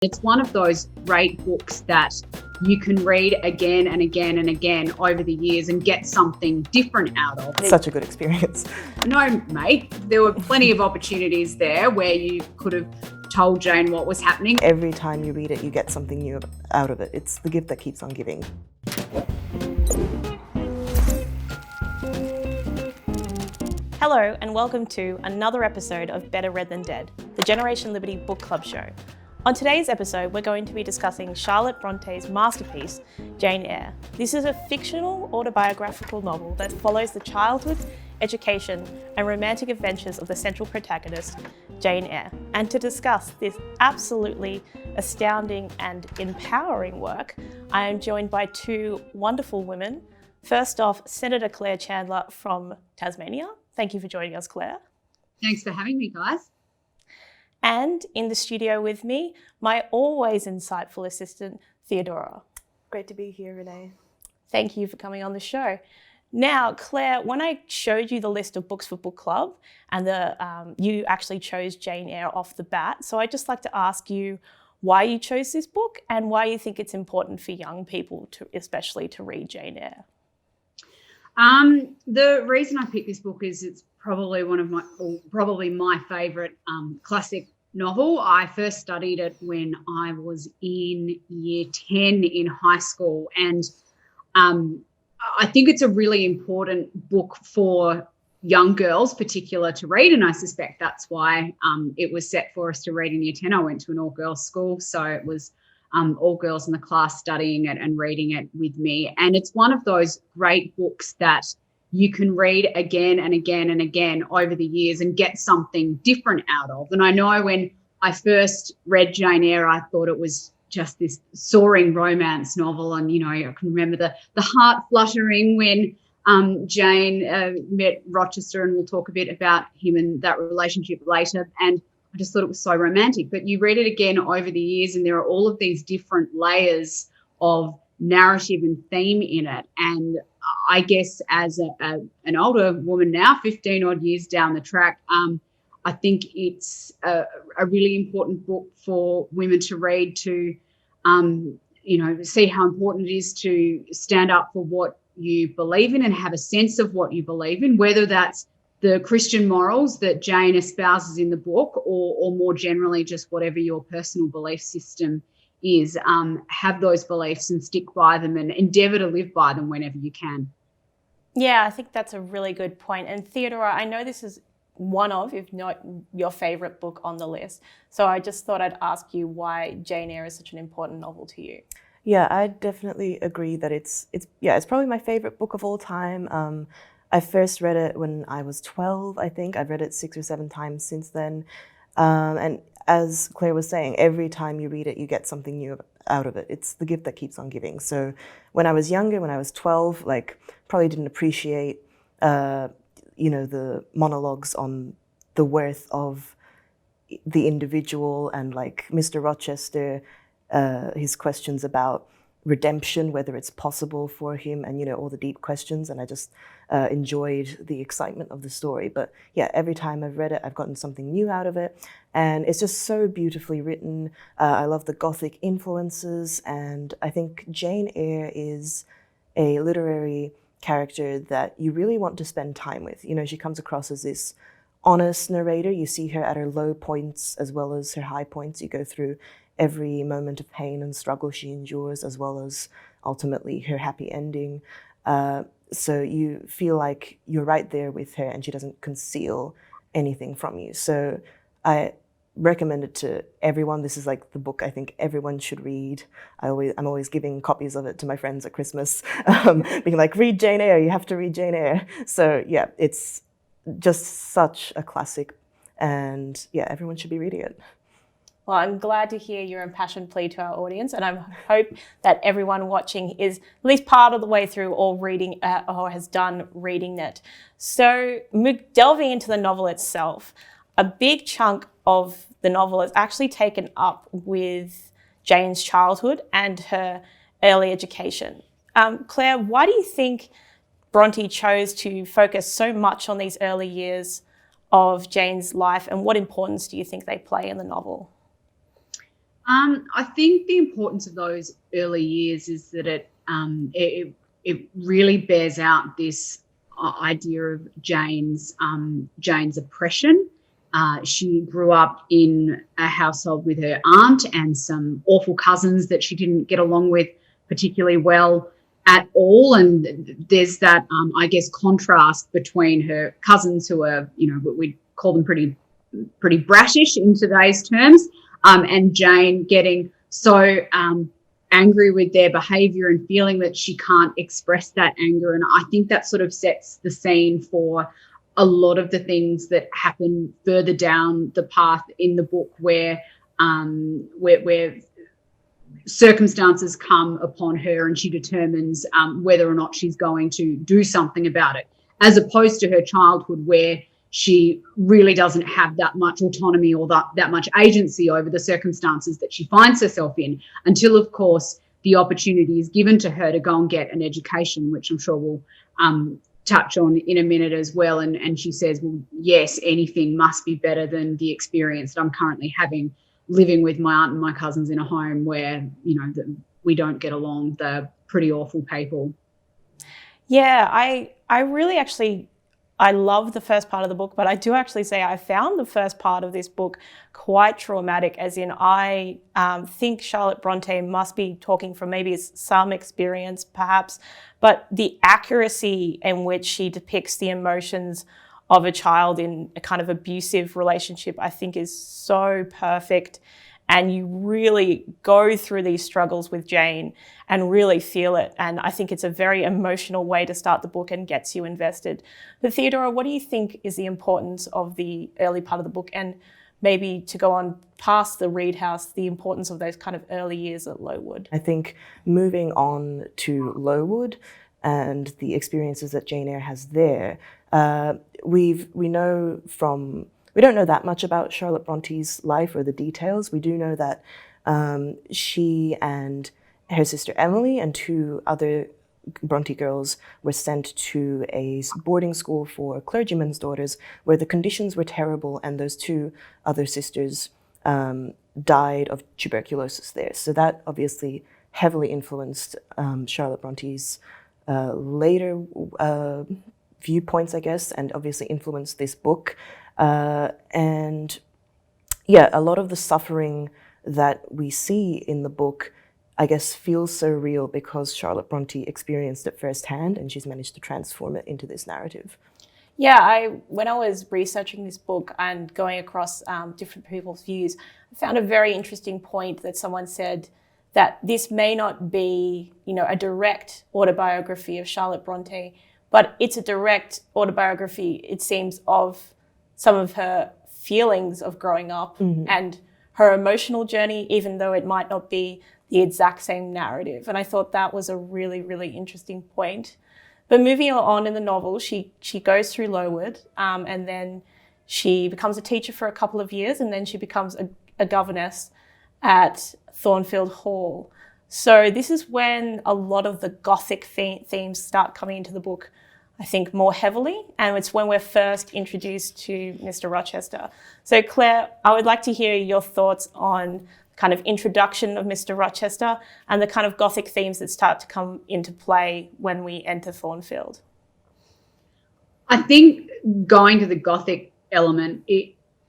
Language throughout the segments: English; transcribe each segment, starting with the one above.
It's one of those great books that you can read again and again and again over the years and get something different out of. It's such a good experience. No, mate, there were plenty of opportunities there where you could have told Jane what was happening. Every time you read it, you get something new out of it. It's the gift that keeps on giving. Hello and welcome to another episode of Better Read Than Dead, the Generation Liberty Book Club show. On today's episode, we're going to be discussing Charlotte Bronte's masterpiece, Jane Eyre. This is a fictional autobiographical novel that follows the childhood, education, and romantic adventures of the central protagonist, Jane Eyre. And to discuss this absolutely astounding and empowering work, I am joined by two wonderful women. First off, Senator Claire Chandler from Tasmania. Thank you for joining us, Claire. Thanks for having me, guys. And in the studio with me, my always insightful assistant, Theodora. Great to be here, Renee. Thank you for coming on the show. Now, Claire, when I showed you the list of books for book club, and you actually chose Jane Eyre off the bat, so I'd just like to ask you why you chose this book and why you think it's important for young people, especially to read Jane Eyre. The reason I picked this book is it's probably my favourite classic novel. I first studied it when I was in year 10 in high school, and I think it's a really important book for young girls, particular to read, and I suspect that's why it was set for us to read in year 10. I went to an all-girls school, so it was all girls in the class studying it and reading it with me. And it's one of those great books that you can read again and again and again over the years and get something different out of. And I know when I first read Jane Eyre, I thought it was just this soaring romance novel. And, you know, I can remember the heart fluttering when Jane met Rochester, and we'll talk a bit about him and that relationship later. And I just thought it was so romantic. But you read it again over the years and there are all of these different layers of narrative and theme in it. And I guess as an older woman now, 15 odd years down the track, I think it's a really important book for women to read, to, see how important it is to stand up for what you believe in and have a sense of what you believe in, whether that's the Christian morals that Jane espouses in the book or more generally just whatever your personal belief system is. Have those beliefs and stick by them and endeavour to live by them whenever you can. Yeah, I think that's a really good point. And Theodora, I know this is one of, if not your favourite book on the list. So I just thought I'd ask you why Jane Eyre is such an important novel to you. Yeah, I definitely agree that it's probably my favorite book of all time. I first read it when I was 12, I think. I've read it 6 or 7 times since then. And as Claire was saying, every time you read it, you get something new out of it. It's the gift that keeps on giving. So when I was younger, when I was 12, probably didn't appreciate, the monologues on the worth of the individual and Mr. Rochester, his questions about redemption, whether it's possible for him, and all the deep questions, and I just enjoyed the excitement of the story. But yeah, every time I've read it, I've gotten something new out of it, and it's just so beautifully written. I love the Gothic influences, and I think Jane Eyre is a literary character that you really want to spend time with. She comes across as this honest narrator. You see her at her low points as well as her high points. You go through every moment of pain and struggle she endures, as well as ultimately her happy ending. So you feel like you're right there with her and she doesn't conceal anything from you. So I recommend it to everyone. This is the book I think everyone should read. I'm always giving copies of it to my friends at Christmas, being like, read Jane Eyre, you have to read Jane Eyre. So yeah, it's just such a classic, and yeah, everyone should be reading it. Well, I'm glad to hear your impassioned plea to our audience, and I hope that everyone watching is at least part of the way through or reading or has done reading it. So delving into the novel itself, a big chunk of the novel is actually taken up with Jane's childhood and her early education. Claire, why do you think Bronte chose to focus so much on these early years of Jane's life, and what importance do you think they play in the novel? I think the importance of those early years is that it really bears out this idea of Jane's oppression. She grew up in a household with her aunt and some awful cousins that she didn't get along with particularly well at all. And there's that, I guess, contrast between her cousins who are, we'd call them pretty bratish in today's terms, and Jane getting so angry with their behaviour and feeling that she can't express that anger. And I think that sort of sets the scene for a lot of the things that happen further down the path in the book where circumstances come upon her and she determines whether or not she's going to do something about it, as opposed to her childhood where she really doesn't have that much autonomy or that much agency over the circumstances that she finds herself in, until, of course, the opportunity is given to her to go and get an education, which I'm sure we'll touch on in a minute as well. And she says, well, yes, anything must be better than the experience that I'm currently having, living with my aunt and my cousins in a home where, we don't get along. They're pretty awful people. Yeah, I really I love the first part of the book, but I do actually say I found the first part of this book quite traumatic, as in I think Charlotte Bronte must be talking from maybe some experience perhaps, but the accuracy in which she depicts the emotions of a child in a kind of abusive relationship, I think is so perfect. And you really go through these struggles with Jane and really feel it. And I think it's a very emotional way to start the book and gets you invested. But Theodora, what do you think is the importance of the early part of the book, and maybe to go on past the Reed House, the importance of those kind of early years at Lowood? I think moving on to Lowood and the experiences that Jane Eyre has there, we don't know that much about Charlotte Bronte's life or the details. We do know that she and her sister Emily and two other Bronte girls were sent to a boarding school for clergymen's daughters where the conditions were terrible, and those two other sisters died of tuberculosis there. So that obviously heavily influenced Charlotte Bronte's later viewpoints, I guess, and obviously influenced this book. And yeah, a lot of the suffering that we see in the book, I guess, feels so real because Charlotte Bronte experienced it firsthand and she's managed to transform it into this narrative. Yeah, when I was researching this book and going across different people's views, I found a very interesting point that someone said that this may not be, a direct autobiography of Charlotte Bronte, but it's a direct autobiography, it seems, of some of her feelings of growing up and her emotional journey, even though it might not be the exact same narrative. And I thought that was a really, really interesting point. But moving on in the novel, she goes through Lowood and then she becomes a teacher for a couple of years, and then she becomes a governess at Thornfield Hall. So this is when a lot of the Gothic themes start coming into the book, I think, more heavily, and it's when we're first introduced to Mr. Rochester. So Claire, I would like to hear your thoughts on kind of introduction of Mr. Rochester and the kind of Gothic themes that start to come into play when we enter Thornfield. I think going to the Gothic element,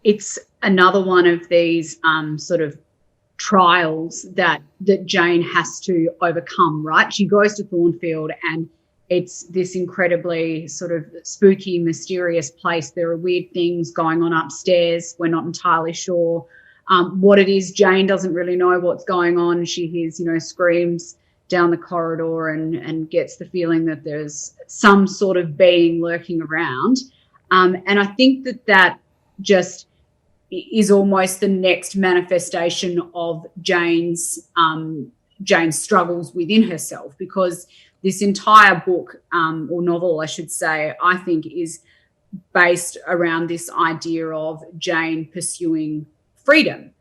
it's another one of these sort of trials that Jane has to overcome, right? She goes to Thornfield and it's this incredibly sort of spooky, mysterious place. There are weird things going on upstairs. We're not entirely sure what it is. Jane doesn't really know what's going on. She hears, screams down the corridor and gets the feeling that there's some sort of being lurking around. And I think that just is almost the next manifestation of Jane's struggles within herself, because this entire book, or novel, I should say, I think is based around this idea of Jane pursuing freedom,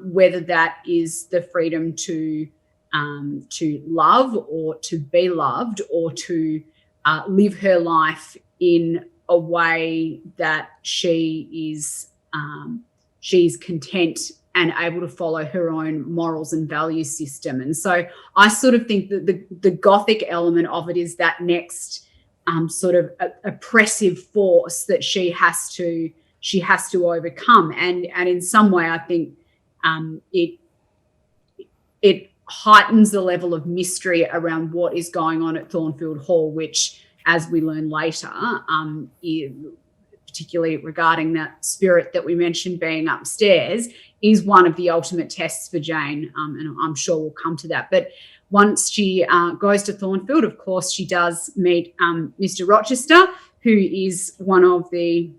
whether that is the freedom to love or to be loved, or to live her life in a way that she's content and able to follow her own morals and value system. And so I sort of think that the Gothic element of it is that next sort of oppressive force that she has to overcome. And in some way, I think it heightens the level of mystery around what is going on at Thornfield Hall, which, as we learn later, particularly regarding that spirit that we mentioned being upstairs, is one of the ultimate tests for Jane, and I'm sure we'll come to that. But once she goes to Thornfield, of course, she does meet Mr. Rochester, who is one of the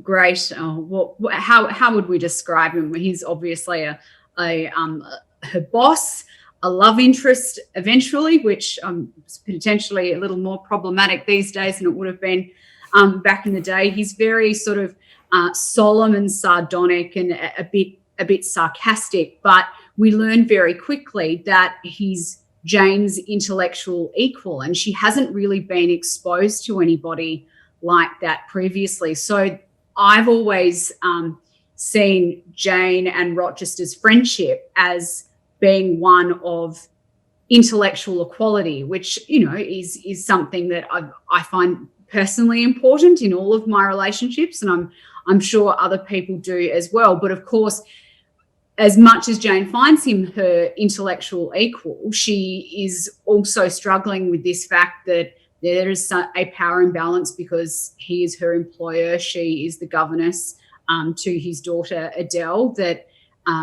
great. How would we describe him? He's obviously her boss, a love interest eventually, which is potentially a little more problematic these days than it would have been back in the day. He's very sort of solemn and sardonic and a bit sarcastic, but we learn very quickly that he's Jane's intellectual equal, and she hasn't really been exposed to anybody like that previously. So I've always seen Jane and Rochester's friendship as being one of intellectual equality, which, you know, is something that I find personally important in all of my relationships, and I'm sure other people do as well. But of course, as much as Jane finds him her intellectual equal, she is also struggling with this fact that there is a power imbalance because he is her employer, she is the governess to his daughter Adele, that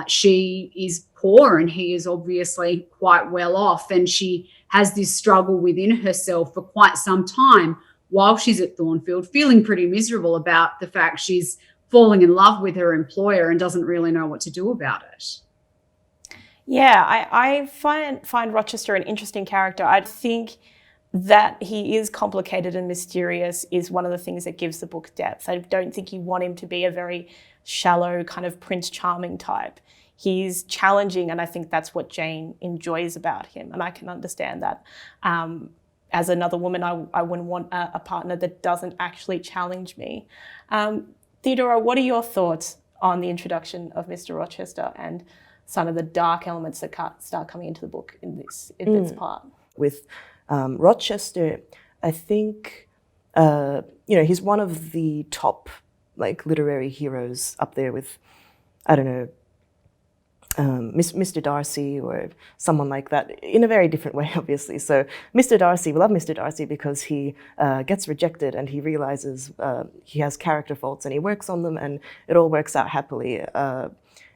she is poor and he is obviously quite well off, and she has this struggle within herself for quite some time while she's at Thornfield, feeling pretty miserable about the fact she's falling in love with her employer and doesn't really know what to do about it. Yeah, I find Rochester an interesting character. I think that he is complicated and mysterious is one of the things that gives the book depth. I don't think you want him to be a very shallow kind of Prince Charming type. He's challenging, and I think that's what Jane enjoys about him, and I can understand that. As another woman, I wouldn't want a partner that doesn't actually challenge me. Theodora, what are your thoughts on the introduction of Mr. Rochester and some of the dark elements that start coming into the book in this part? With Rochester, I think he's one of the top literary heroes up there with, I don't know, Mr. Darcy or someone like that, in a very different way, obviously. So Mr. Darcy, we love Mr. Darcy because he gets rejected and he realizes he has character faults and he works on them and it all works out happily.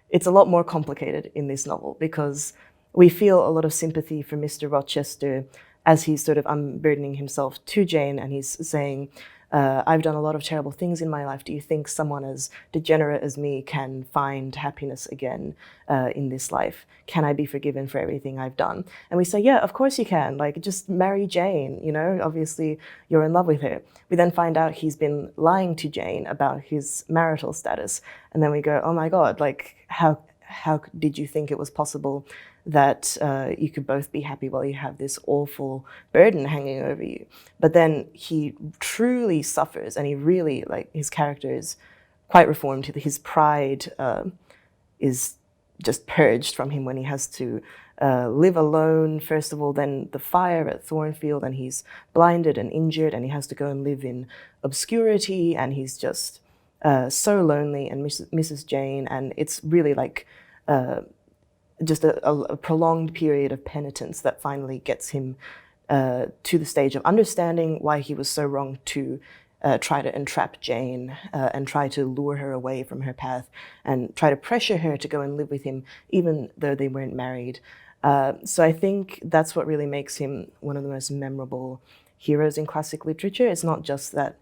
It's a lot more complicated in this novel because we feel a lot of sympathy for Mr. Rochester as he's sort of unburdening himself to Jane, and he's saying, I've done a lot of terrible things in my life. Do you think someone as degenerate as me can find happiness again in this life? Can I be forgiven for everything I've done? And we say, yeah, of course you can. Just marry Jane, obviously you're in love with her. We then find out he's been lying to Jane about his marital status. And then we go, oh my God, how did you think it was possible that you could both be happy while you have this awful burden hanging over you? But then he truly suffers, and he really, his character is quite reformed. His pride is just purged from him when he has to live alone, first of all, then the fire at Thornfield, and he's blinded and injured, and he has to go and live in obscurity, and he's just so lonely and misses Jane, and it's really just a prolonged period of penitence that finally gets him to the stage of understanding why he was so wrong to try to entrap Jane and try to lure her away from her path and try to pressure her to go and live with him, even though they weren't married. So I think that's what really makes him one of the most memorable heroes in classic literature. It's not just that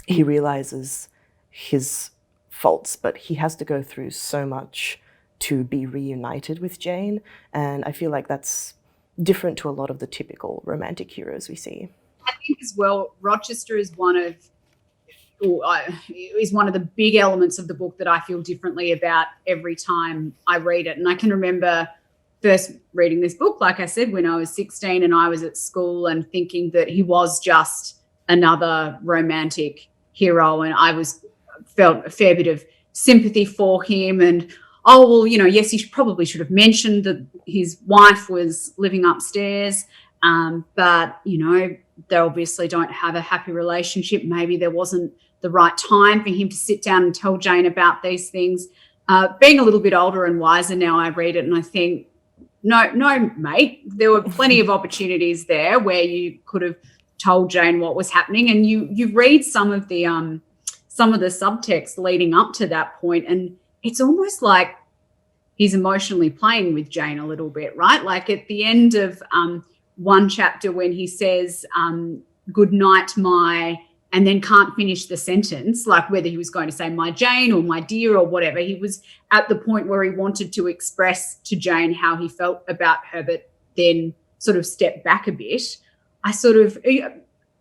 he realizes his faults, but he has to go through so much to be reunited with Jane. And I feel like that's different to a lot of the typical romantic heroes we see. I think as well, Rochester is one of the big elements of the book that I feel differently about every time I read it. And I can remember first reading this book, like I said, when I was 16 and I was at school, and thinking that he was just another romantic hero. And I felt a fair bit of sympathy for him, and oh well, yes, he probably should have mentioned that his wife was living upstairs, but they obviously don't have a happy relationship. Maybe there wasn't the right time for him to sit down and tell Jane about these things. Being a little bit older and wiser now, I read it and I think, no, mate, there were plenty of opportunities there where you could have told Jane what was happening, and you read some of the subtext leading up to that point, and it's almost like he's emotionally playing with Jane a little bit, right? Like at the end of one chapter when he says, good night, my, and then can't finish the sentence, like whether he was going to say my Jane or my dear or whatever. He was at the point where he wanted to express to Jane how he felt about her, but then sort of stepped back a bit.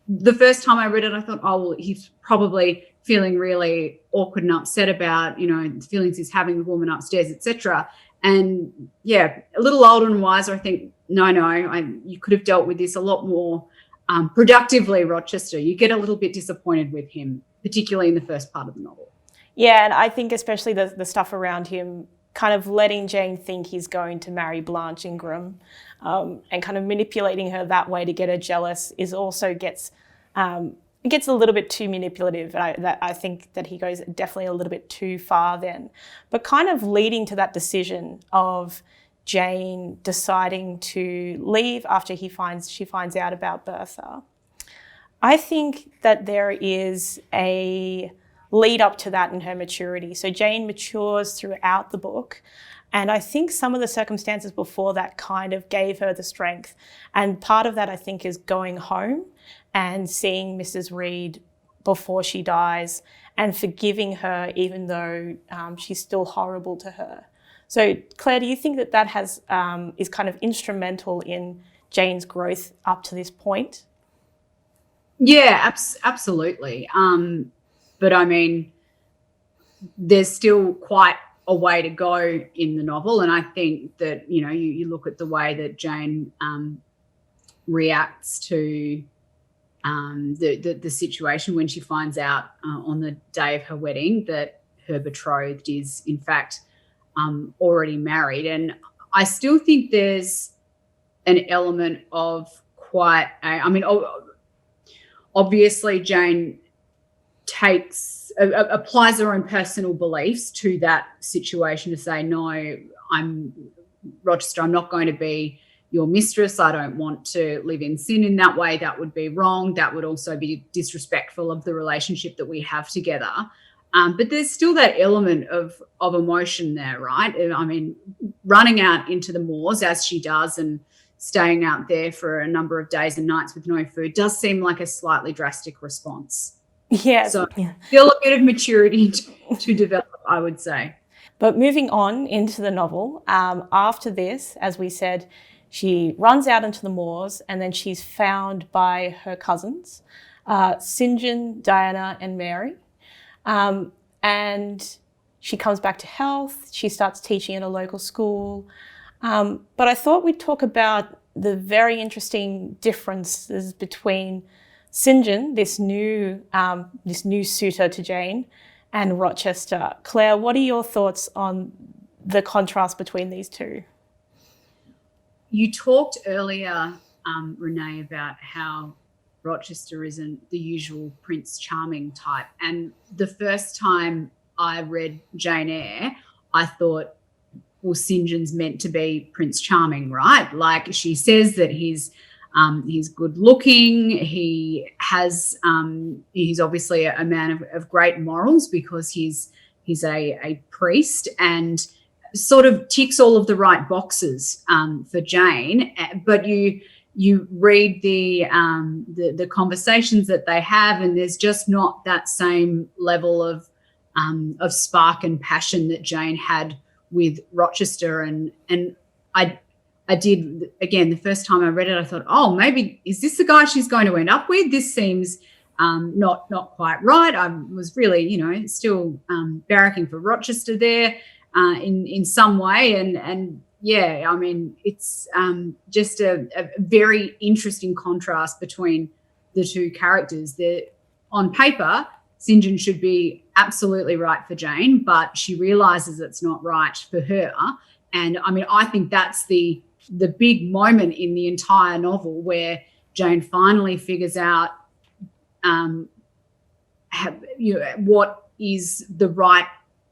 The first time I read it, I thought, oh, well, he's probably feeling really awkward and upset about, the feelings he's having with the woman upstairs, etc. And yeah, a little older and wiser, I think, no, you could have dealt with this a lot more productively, Rochester. You get a little bit disappointed with him, particularly in the first part of the novel. Yeah, and I think especially the stuff around him kind of letting Jane think he's going to marry Blanche Ingram, and kind of manipulating her that way to get her jealous gets a little bit too manipulative. I think that he goes definitely a little bit too far then, but kind of leading to that decision of Jane deciding to leave after she finds out about Bertha. I think that there is a lead up to that in her maturity. So Jane matures throughout the book, and I think some of the circumstances before that kind of gave her the strength. And part of that, I think, is going home and seeing Mrs. Reed before she dies and forgiving her even though she's still horrible to her. So, Claire, do you think that has is kind of instrumental in Jane's growth up to this point? Yeah, absolutely. But I mean, there's still quite a way to go in the novel, and I think that you look at the way that Jane reacts to the situation when she finds out on the day of her wedding that her betrothed is in fact already married. And I still think there's an element of obviously Jane applies her own personal beliefs to that situation to say, no, Rochester, I'm not going to be your mistress. I don't want to live in sin in that way. That would be wrong. That would also be disrespectful of the relationship that we have together. But there's still that element of emotion there, right? I mean, running out into the moors as she does and staying out there for a number of days and nights with no food does seem like a slightly drastic response. Yeah. So still a bit of maturity to develop, I would say. But moving on into the novel, after this, as we said, she runs out into the moors and then she's found by her cousins, St. John, Diana and Mary. And she comes back to health. She starts teaching at a local school. But I thought we'd talk about the very interesting differences between St. John, this new suitor to Jane, and Rochester. Claire, what are your thoughts on the contrast between these two? You talked earlier, Renee, about how Rochester isn't the usual Prince Charming type. And the first time I read Jane Eyre, I thought, well, St. John's meant to be Prince Charming, right? Like she says that he's good looking. He's obviously a man of great morals because he's a priest and sort of ticks all of the right boxes for Jane. But you read the conversations that they have, and there's just not that same level of spark and passion that Jane had with Rochester. And I did, again, the first time I read it, I thought, oh, maybe is this the guy she's going to end up with? This seems not quite right. I was really, still barracking for Rochester there in some way. And yeah, I mean, it's just a very interesting contrast between the two characters. On paper, St. John should be absolutely right for Jane, but she realises it's not right for her. And I mean, I think that's the big moment in the entire novel where Jane finally figures out what is the right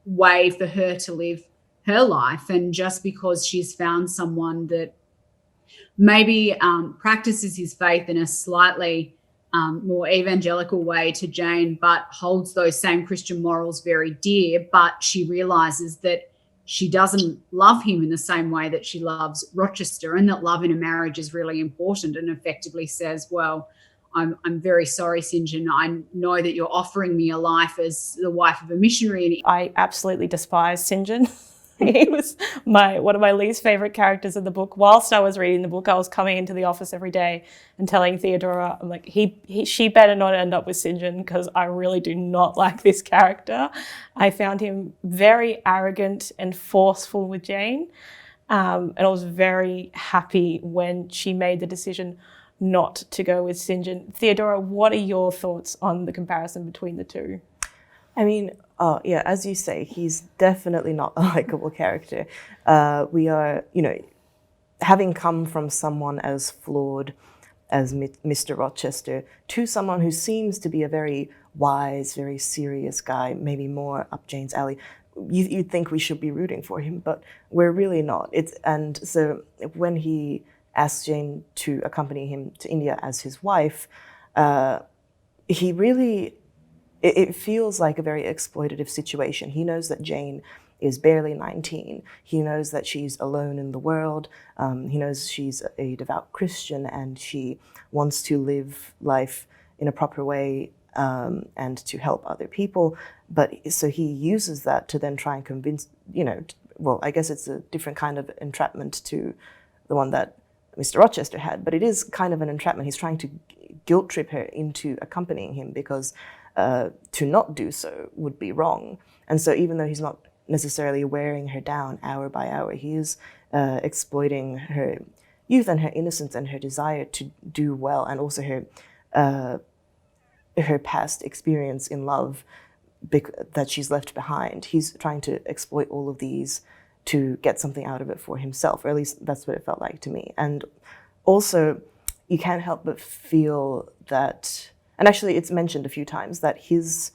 way for her to live her life. And just because she's found someone that maybe practices his faith in a slightly more evangelical way to Jane, but holds those same Christian morals very dear, but she realises that she doesn't love him in the same way that she loves Rochester, and that love in a marriage is really important, and effectively says, well, I'm very sorry, St. John. I know that you're offering me a life as the wife of a missionary. And I absolutely despise St. John. He was one of my least favourite characters in the book. Whilst I was reading the book, I was coming into the office every day and telling Theodora, I'm like, she better not end up with St. John, because I really do not like this character. I found him very arrogant and forceful with Jane, and I was very happy when she made the decision not to go with St. John. Theodora, what are your thoughts on the comparison between the two? I mean, yeah, as you say, he's definitely not a likable character. We are, having come from someone as flawed as Mr. Rochester to someone who seems to be a very wise, very serious guy, maybe more up Jane's alley. You'd think we should be rooting for him, but we're really not. And so when he asks Jane to accompany him to India as his wife, he really... It feels like a very exploitative situation. He knows that Jane is barely 19. He knows that she's alone in the world. He knows she's a devout Christian and she wants to live life in a proper way and to help other people. But so he uses that to then try and convince, well, I guess it's a different kind of entrapment to the one that Mr. Rochester had, but it is kind of an entrapment. He's trying to guilt trip her into accompanying him because to not do so would be wrong. And so even though he's not necessarily wearing her down hour by hour, he is exploiting her youth and her innocence and her desire to do well, and also her past experience in love that she's left behind. He's trying to exploit all of these to get something out of it for himself, or at least that's what it felt like to me. And also, you can't help but feel that, and actually it's mentioned a few times, that his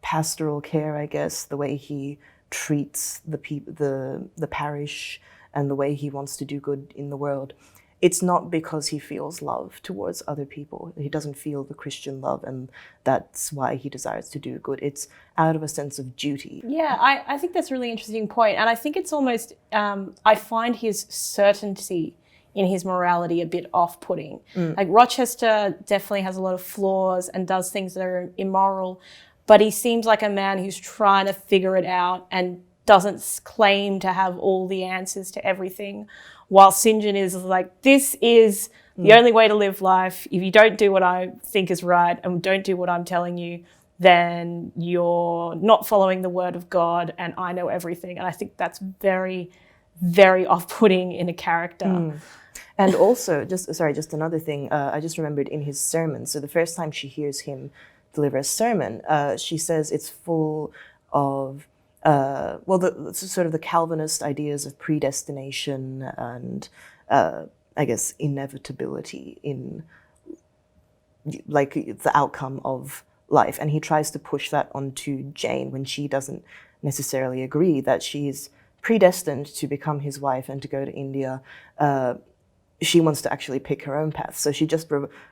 pastoral care, I guess, the way he treats the parish and the way he wants to do good in the world, it's not because he feels love towards other people. He doesn't feel the Christian love, and that's why he desires to do good. It's out of a sense of duty. Yeah, I think that's a really interesting point. And I think it's almost, I find his certainty in his morality a bit off-putting. Like Rochester definitely has a lot of flaws and does things that are immoral, but he seems like a man who's trying to figure it out and doesn't claim to have all the answers to everything, while St. John is like, this is the only way to live life. If you don't do what I think is right and don't do what I'm telling you, then you're not following the word of God, and I know everything. And I think that's very, very off-putting in a character. And also, just another thing, I just remembered in his sermon. So the first time she hears him deliver a sermon, she says it's full of the Calvinist ideas of predestination and I guess inevitability in like the outcome of life. And he tries to push that onto Jane when she doesn't necessarily agree that she's predestined to become his wife and to go to India. She wants to actually pick her own path. So she just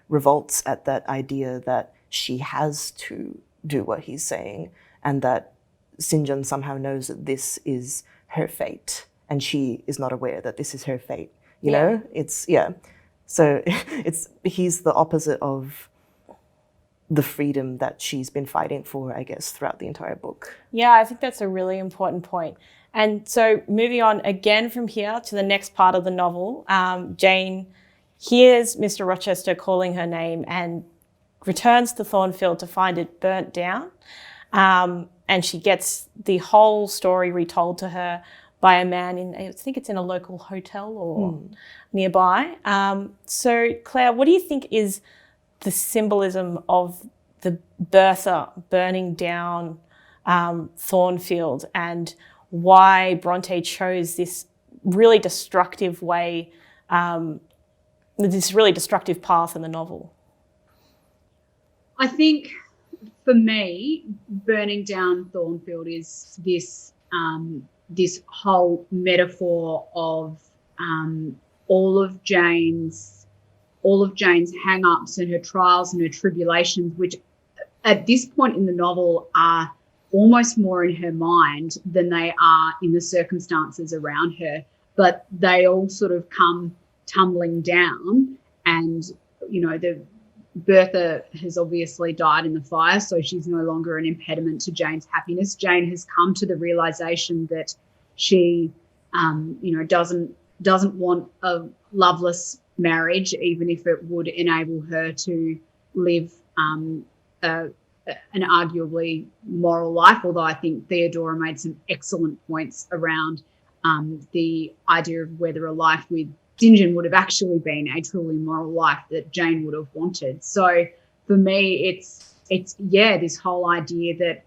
revolts at that idea that she has to do what he's saying, and that St. John somehow knows that this is her fate, and she is not aware that this is her fate. You know, So he's the opposite of the freedom that she's been fighting for, I guess, throughout the entire book. Yeah, I think that's a really important point. And so moving on again from here to the next part of the novel, Jane hears Mr. Rochester calling her name and returns to Thornfield to find it burnt down. And she gets the whole story retold to her by a man in, I think it's in a local hotel or nearby. So Claire, what do you think is the symbolism of the Bertha burning down Thornfield, and why Bronte chose this really destructive way, this really destructive path in the novel? I think for me, burning down Thornfield is this this whole metaphor of all of Jane's hang-ups and her trials and her tribulations, which at this point in the novel are almost more in her mind than they are in the circumstances around her. But they all sort of come tumbling down, and the Bertha has obviously died in the fire, so she's no longer an impediment to Jane's happiness. Jane has come to the realization that she doesn't want a loveless marriage, even if it would enable her to live an arguably moral life, although I think Theodora made some excellent points around the idea of whether a life with St. John would have actually been a truly moral life that Jane would have wanted. So for me, it's this whole idea that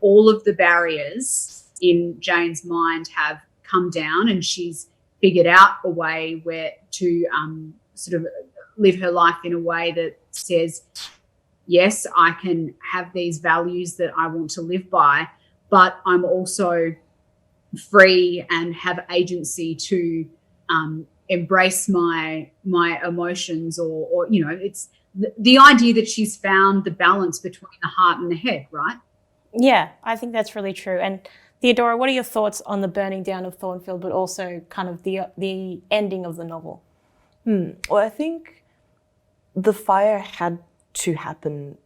all of the barriers in Jane's mind have come down, and she's figured out a way where to sort of live her life in a way that says, yes, I can have these values that I want to live by, but I'm also free and have agency to embrace my emotions, or it's the idea that she's found the balance between the heart and the head, right? Yeah, I think that's really true. And Theodora, what are your thoughts on the burning down of Thornfield, but also kind of the ending of the novel? Well, I think the fire had to happen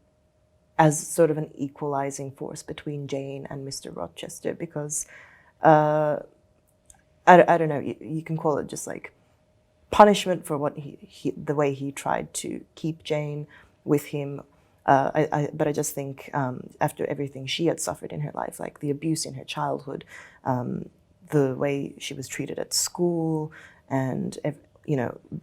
as sort of an equalizing force between Jane and Mr. Rochester, because I don't know, you can call it just like punishment for what the way he tried to keep Jane with him. But I just think after everything she had suffered in her life, like the abuse in her childhood, the way she was treated at school, and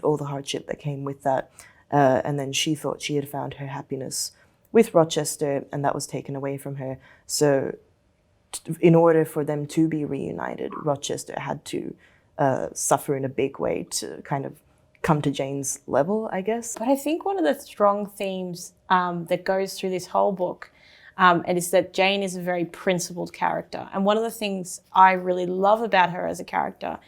all the hardship that came with that, and then she thought she had found her happiness with Rochester, and that was taken away from her. So in order for them to be reunited, Rochester had to suffer in a big way to kind of come to Jane's level, I guess. But I think one of the strong themes that goes through this whole book and is that Jane is a very principled character. And one of the things I really love about her as a character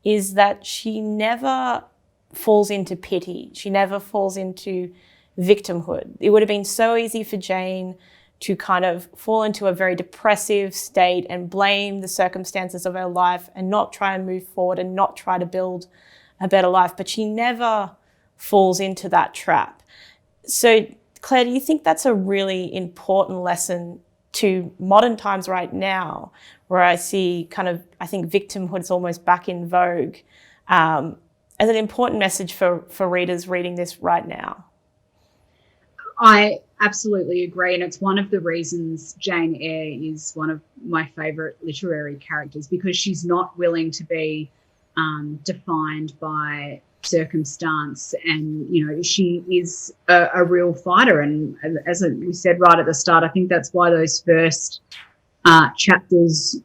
is that she never falls into pity. She never falls into victimhood. It would have been so easy for Jane to kind of fall into a very depressive state and blame the circumstances of her life and not try and move forward and not try to build a better life. But she never falls into that trap. So, Claire, do you think that's a really important lesson to modern times right now, where I see I think victimhood is almost back in vogue, as an important message for readers reading this right now? I absolutely agree, and it's one of the reasons Jane Eyre is one of my favourite literary characters, because she's not willing to be defined by circumstance, and she is a real fighter. And as we said right at the start, I think that's why those first chapters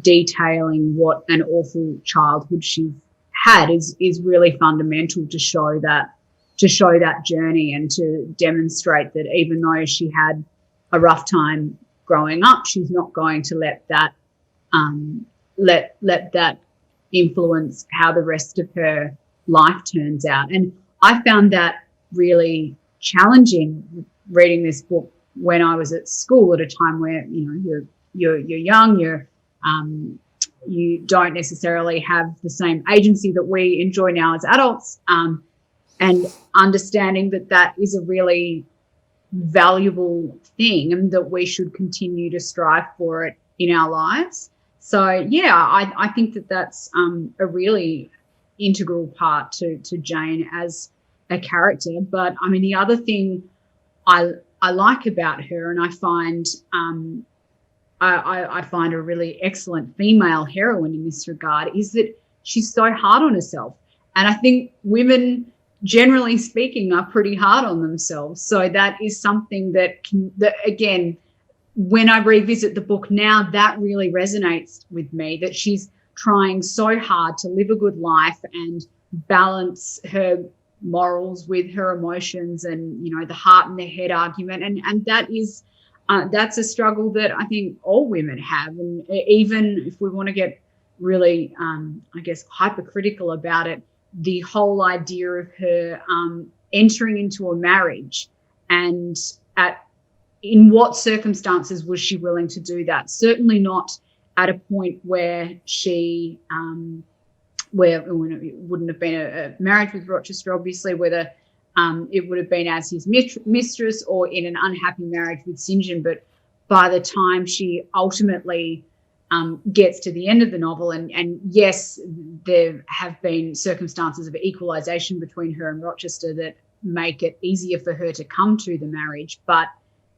detailing what an awful childhood she's had is really fundamental to show that journey, and to demonstrate that even though she had a rough time growing up, she's not going to let that let that influence how the rest of her life turns out. And I found that really challenging reading this book when I was at school, at a time where you're young, you don't necessarily have the same agency that we enjoy now as adults, and understanding that is a really valuable thing, and that we should continue to strive for it in our lives. So yeah, I think that's a really integral part to Jane as a character. But I mean, the other thing I like about her, and I find I find a really excellent female heroine in this regard, is that she's so hard on herself. And I think women generally speaking, are pretty hard on themselves. So that is something that again, when I revisit the book now, that really resonates with me, that she's trying so hard to live a good life and balance her morals with her emotions, and the heart and the head argument, and that is that's a struggle that I think all women have. And even if we want to get really I guess hypercritical about it, the whole idea of her entering into a marriage, and in what circumstances was she willing to do that? Certainly not at a point where she where it wouldn't have been a marriage with Rochester, obviously, whether it would have been as his mistress or in an unhappy marriage with St. John. But by the time she ultimately gets to the end of the novel, and yes, there have been circumstances of equalisation between her and Rochester that make it easier for her to come to the marriage, but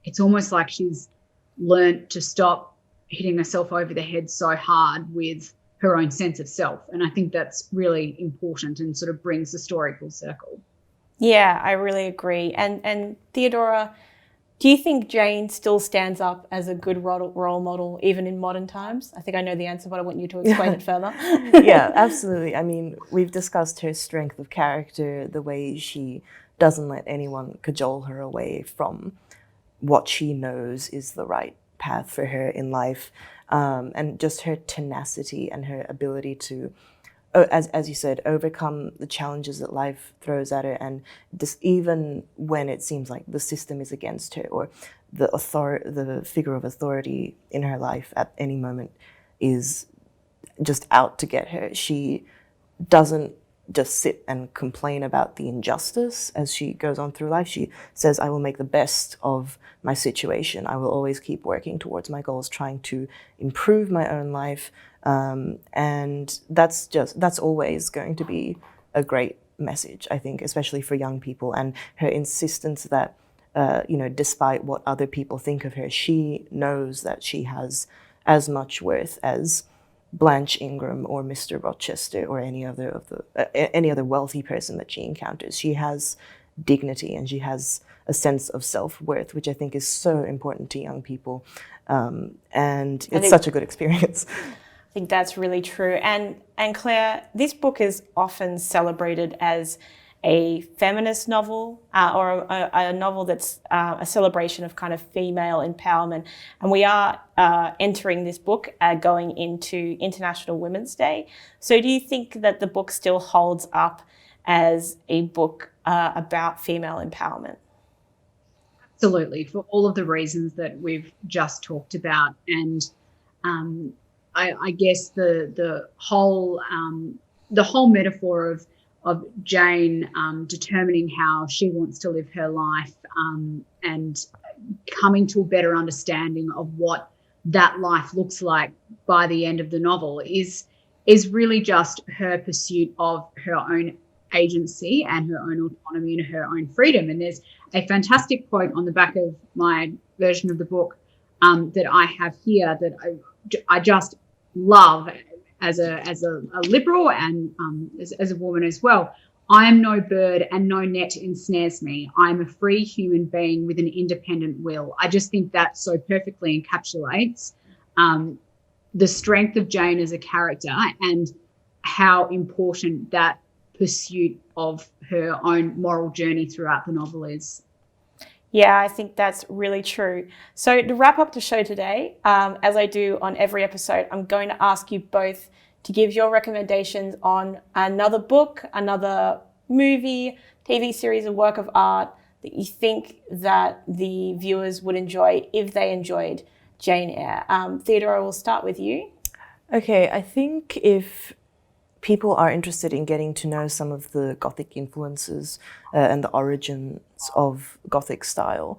it's almost like she's learnt to stop hitting herself over the head so hard with her own sense of self. And I think that's really important and sort of brings the story full circle. Yeah, I really agree. And Theodora, do you think Jane still stands up as a good role model even in modern times? I think I know the answer, but I want you to explain it further. Yeah, absolutely. I mean, we've discussed her strength of character, the way she doesn't let anyone cajole her away from what she knows is the right path for her in life, and just her tenacity and her ability to, as you said, overcome the challenges that life throws at her, and even when it seems like the system is against her, or the figure of authority in her life at any moment is just out to get her. She doesn't just sit and complain about the injustice as she goes on through life. She says, I will make the best of my situation. I will always keep working towards my goals, trying to improve my own life. And that's always going to be a great message, I think, especially for young people. And her insistence that, despite what other people think of her, she knows that she has as much worth as Blanche Ingram or Mr. Rochester or any other wealthy person that she encounters. She has dignity and she has a sense of self-worth, which I think is so important to young people. And it's such a good experience. I think that's really true. And Claire, this book is often celebrated as a feminist novel or a novel that's a celebration of kind of female empowerment. And we are entering this book going into International Women's Day. So do you think that the book still holds up as a book about female empowerment? Absolutely, for all of the reasons that we've just talked about. And I guess the whole metaphor of Jane determining how she wants to live her life and coming to a better understanding of what that life looks like by the end of the novel is really just her pursuit of her own agency and her own autonomy and her own freedom. And there's a fantastic quote on the back of my version of the book that I have here that I just love as a liberal and as a woman as well. I am no bird and no net ensnares me. I am a free human being with an independent will. I just think that so perfectly encapsulates the strength of Jane as a character and how important that pursuit of her own moral journey throughout the novel is. Yeah, I think that's really true. So to wrap up the show today, as I do on every episode, I'm going to ask you both to give your recommendations on another book, another movie, TV series, or work of art that you think that the viewers would enjoy if they enjoyed Jane Eyre. Theodora, we'll start with you. Okay, I think if people are interested in getting to know some of the Gothic influences and the origins of Gothic style,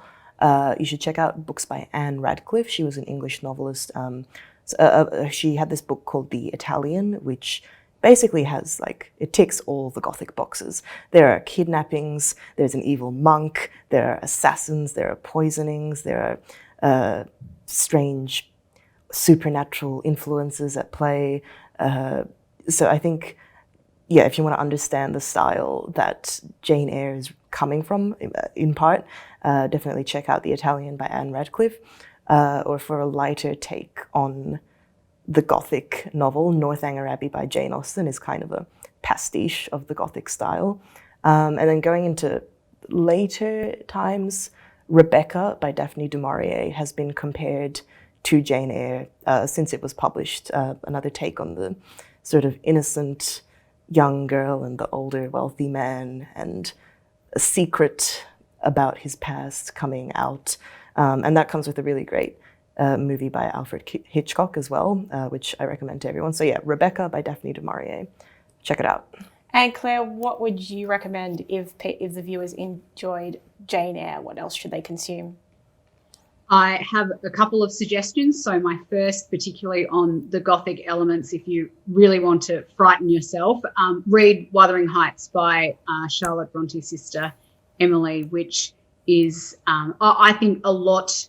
you should check out books by Anne Radcliffe. She was an English novelist. She had this book called The Italian, which basically has it ticks all the Gothic boxes. There are kidnappings, there's an evil monk, there are assassins, there are poisonings, there are strange supernatural influences at play. So I think, yeah, if you want to understand the style that Jane Eyre is coming from, in part, definitely check out The Italian by Anne Radcliffe. Or for a lighter take on the Gothic novel, Northanger Abbey by Jane Austen is kind of a pastiche of the Gothic style. And then going into later times, Rebecca by Daphne du Maurier has been compared to Jane Eyre since it was published, another take on the sort of innocent young girl and the older wealthy man, and a secret about his past coming out. And that comes with a really great movie by Alfred Hitchcock as well, which I recommend to everyone. So yeah, Rebecca by Daphne du Maurier. Check it out. And Claire, what would you recommend if the viewers enjoyed Jane Eyre? What else should they consume? I have a couple of suggestions. So my first, particularly on the Gothic elements, if you really want to frighten yourself, read Wuthering Heights by Charlotte Bronte's sister, Emily, which is, I think, a lot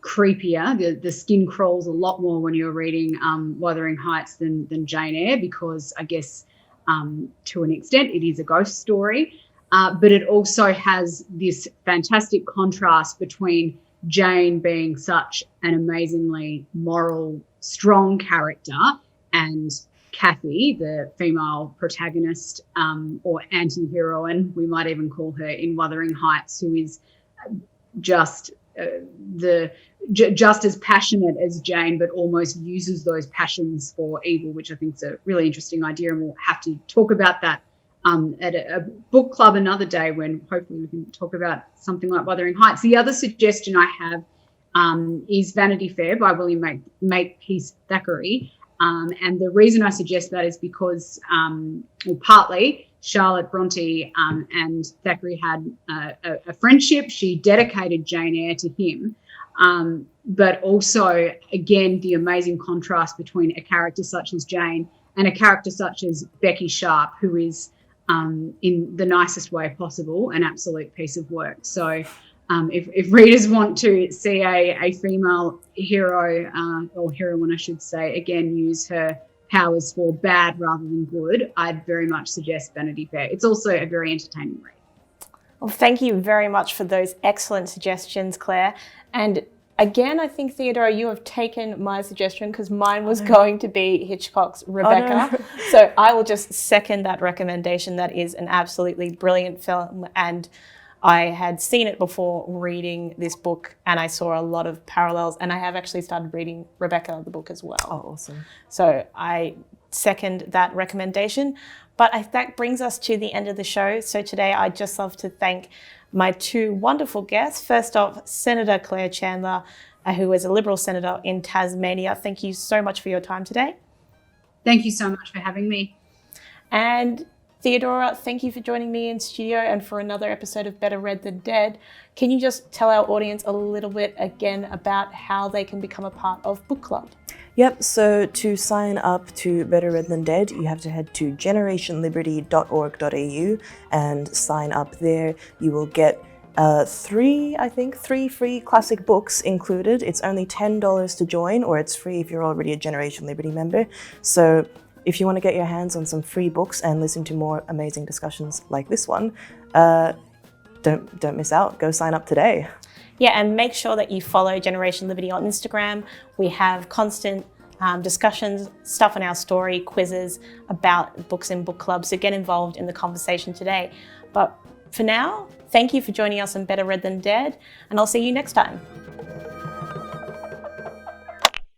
creepier. The skin crawls a lot more when you're reading Wuthering Heights than Jane Eyre, because I guess to an extent it is a ghost story. But it also has this fantastic contrast between Jane being such an amazingly moral, strong character, and Kathy, the female protagonist or anti-heroine, we might even call her, in Wuthering Heights, who is just just as passionate as Jane, but almost uses those passions for evil, which I think is a really interesting idea, and we'll have to talk about that at a book club another day, when hopefully we can talk about something like Wuthering Heights. The other suggestion I have is Vanity Fair by William Makepeace Thackeray. And the reason I suggest that is because, well, partly Charlotte Bronte and Thackeray had a friendship. She dedicated Jane Eyre to him. But also, again, the amazing contrast between a character such as Jane and a character such as Becky Sharp, who is, in the nicest way possible, an absolute piece of work. So if readers want to see a female hero, or heroine, I should say, again, use her powers for bad rather than good, I'd very much suggest Vanity Fair. It's also a very entertaining read. Well, thank you very much for those excellent suggestions, Claire. And again, I think, Theodora, you have taken my suggestion, because mine was going to be Hitchcock's Rebecca. Oh, no. So I will just second that recommendation. That is an absolutely brilliant film, and I had seen it before reading this book, and I saw a lot of parallels, and I have actually started reading Rebecca, the book, as well. Oh, awesome. So I second that recommendation. But that brings us to the end of the show. So today I'd just love to thank my two wonderful guests. First off, Senator Claire Chandler, who is a Liberal Senator in Tasmania. Thank you so much for your time today. Thank you so much for having me. And Theodora, thank you for joining me in studio and for another episode of Better Read Than Dead. Can you just tell our audience a little bit again about how they can become a part of Book Club? Yep, so to sign up to Better Read Than Dead, you have to head to generationliberty.org.au and sign up there. You will get three free classic books included. It's only $10 to join, or it's free if you're already a Generation Liberty member. So if you want to get your hands on some free books and listen to more amazing discussions like this one, don't miss out. Go sign up today. Yeah, and make sure that you follow Generation Liberty on Instagram. We have constant discussions, stuff on our story, quizzes about books in book clubs, so get involved in the conversation today. But for now, thank you for joining us on Better Read Than Dead, and I'll see you next time.